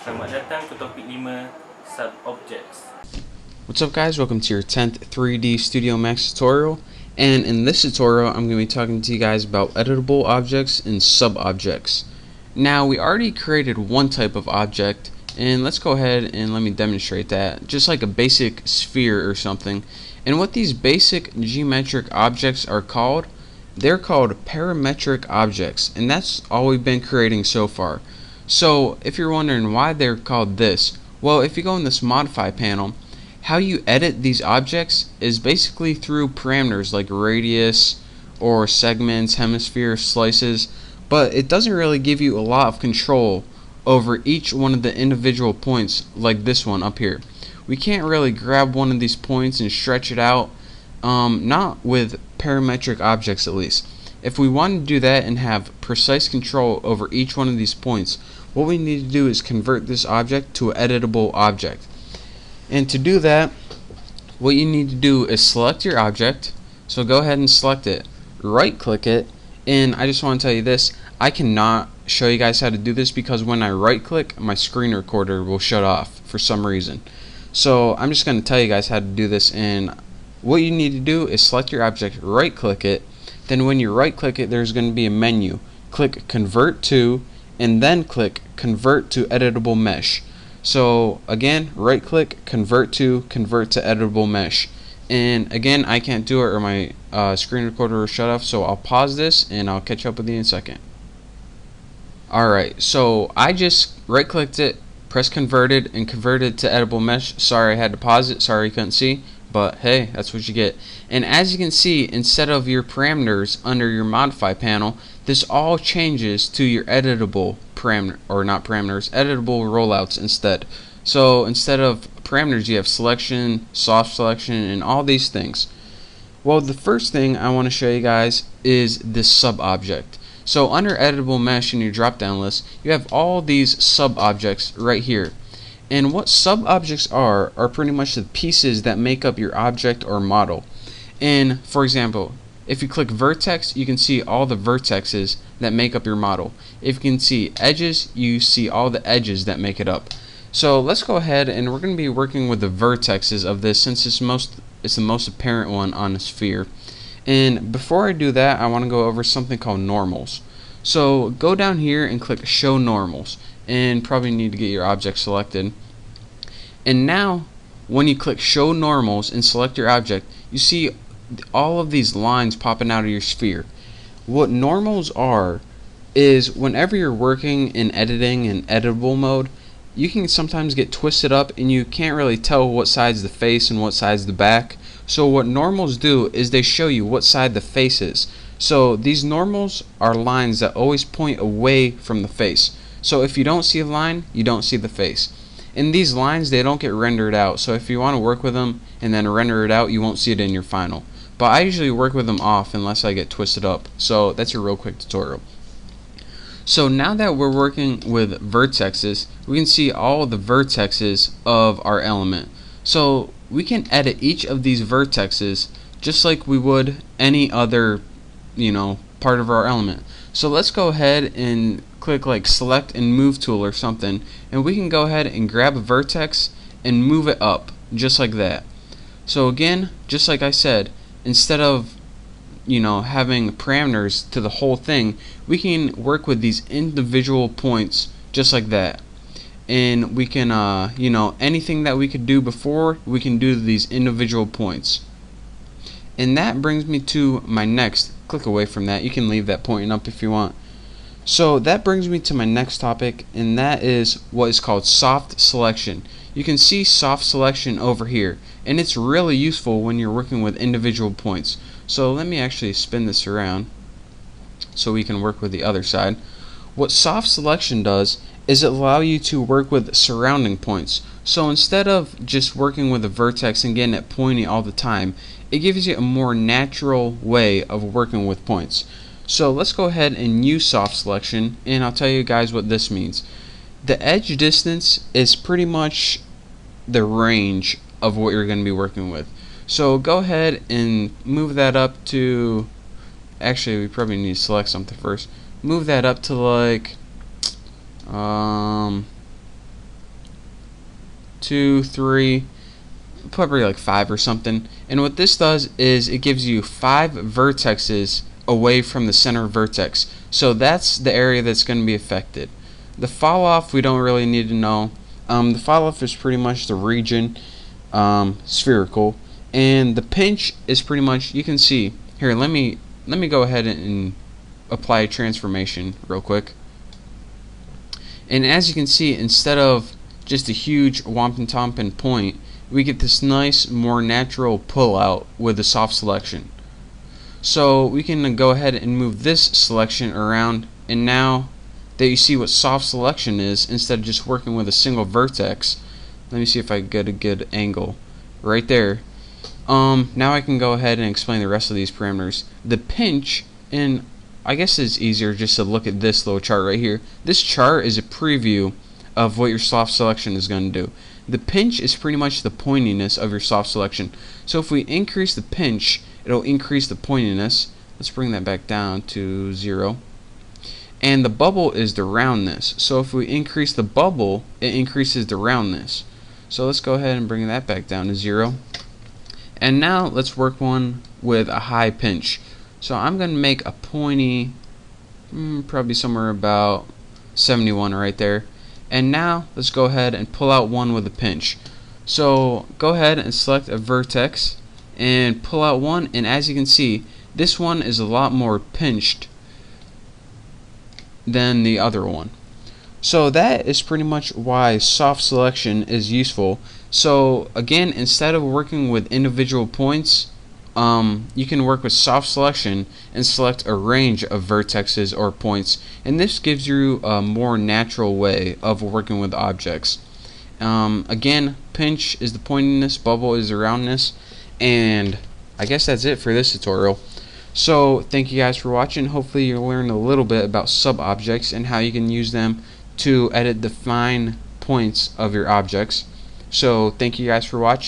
Selamat datang ke topik 5 Subobjects. What's up guys, welcome to your 10th 3D Studio Max tutorial, and in this tutorial I'm going to be talking to you guys about editable objects and sub-objects. Now we already created one type of object, and let's go ahead and let me demonstrate that, just like a basic sphere or something. And what these basic geometric objects are called, they're called parametric objects, and that's all we've been creating so far. So if you're wondering why they're called this, well, if you go in this modify panel, how you edit these objects is basically through parameters like radius or segments, hemisphere, slices, but it doesn't really give you a lot of control over each one of the individual points like this one up here. We can't really grab one of these points and stretch it out, not with parametric objects at least. If we want to do that and have precise control over each one of these points, what we need to do is convert this object to an editable object. And to do that, what you need to do is select your object. So go ahead and select it, right click it, and I just want to tell you this, I cannot show you guys how to do this because when I right click, my screen recorder will shut off for some reason. So I'm just going to tell you guys how to do this, and what you need to do is select your object, right click it, then when you right click it, there's going to be a menu. Click convert to, and then click convert to editable mesh. So again, right click, convert to editable mesh. And again, I can't do it or my screen recorder will shut off, so I'll pause this and I'll catch up with you in a second. Alright, so I just right clicked it, press converted, and converted to editable mesh. Sorry I had to pause it, sorry you couldn't see, but hey, that's what you get. And as you can see, instead of your parameters under your modify panel, this all changes to your editable parameter, or not parameters, editable rollouts instead. So instead of parameters, you have selection, soft selection, and all these things. Well, the first thing I want to show you guys is this sub object. So under editable mesh in your drop down list, you have all these sub objects right here. And what sub objects are pretty much the pieces that make up your object or model. And for example, if you click vertex, you can see all the vertexes that make up your model. If you can see edges, you see all the edges that make it up. So let's go ahead and we're going to be working with the vertexes of this since it's the most apparent one on the sphere. And before I do that, I want to go over something called normals. So go down here and click show normals, and probably need to get your object selected. And now when you click show normals and select your object, you see all of these lines popping out of your sphere. What normals are is whenever you're working in editing and editable mode, you can sometimes get twisted up and you can't really tell what side's the face and what side's the back. So what normals do is they show you what side the face is. So these normals are lines that always point away from the face. So if you don't see a line, you don't see the face. And these lines, they don't get rendered out. So if you want to work with them and then render it out, you won't see it in your final. But I usually work with them off unless I get twisted up. So that's a real quick tutorial. So now that we're working with vertexes, we can see all the vertexes of our element. So we can edit each of these vertexes just like we would any other, part of our element. So let's go ahead and click like select and move tool or something, and we can go ahead and grab a vertex and move it up just like that. So again, just like I said, instead of having parameters to the whole thing, we can work with these individual points just like that. And we can anything that we could do before, we can do these individual points. And that brings me to my next, click away from that, you can leave that pointing up if you want. So that brings me to my next topic, and that is what is called soft selection. You can see soft selection over here, and it's really useful when you're working with individual points. So let me actually spin this around so we can work with the other side. What soft selection does is it allows you to work with surrounding points. So instead of just working with a vertex and getting it pointy all the time, it gives you a more natural way of working with points. So let's go ahead and use soft selection, and I'll tell you guys what this means. The edge distance is pretty much the range of what you're going to be working with. So go ahead and move that up to, actually we probably need to select something first. Move that up to like 2, 3, probably like 5 or something. And what this does is it gives you 5 vertexes away from the center vertex. So that's the area that's going to be affected. The fall off we don't really need to know. The fall off is pretty much the region, spherical, and the pinch is pretty much, you can see here. Let me go ahead and apply a transformation real quick. And as you can see, instead of just a huge whomping tomping point, we get this nice, more natural pull out with the soft selection. So we can go ahead and move this selection around, and now that you see what soft selection is, instead of just working with a single vertex, let me see if I get a good angle right there. Now I can go ahead and explain the rest of these parameters. The pinch, and I guess it's easier just to look at this little chart right here. This chart is a preview of what your soft selection is going to do. The pinch is pretty much the pointiness of your soft selection. So if we increase the pinch, it'll increase the pointiness. Let's bring that back down to 0. And the bubble is the roundness. So if we increase the bubble, it increases the roundness. So let's go ahead and bring that back down to 0. And now let's work one with a high pinch. So I'm going to make a pointy, probably somewhere about 71 right there. And now let's go ahead and pull out one with a pinch. So go ahead and select a vertex and pull out one, and as you can see, this one is a lot more pinched than the other one. So that is pretty much why soft selection is useful. So again, instead of working with individual points, you can work with soft selection and select a range of vertexes or points, and this gives you a more natural way of working with objects. Again, pinch is the pointiness, bubble is the roundness, and I guess that's it for this tutorial. So thank you guys for watching. Hopefully you learned a little bit about sub-objects and how you can use them to edit the fine points of your objects. So thank you guys for watching.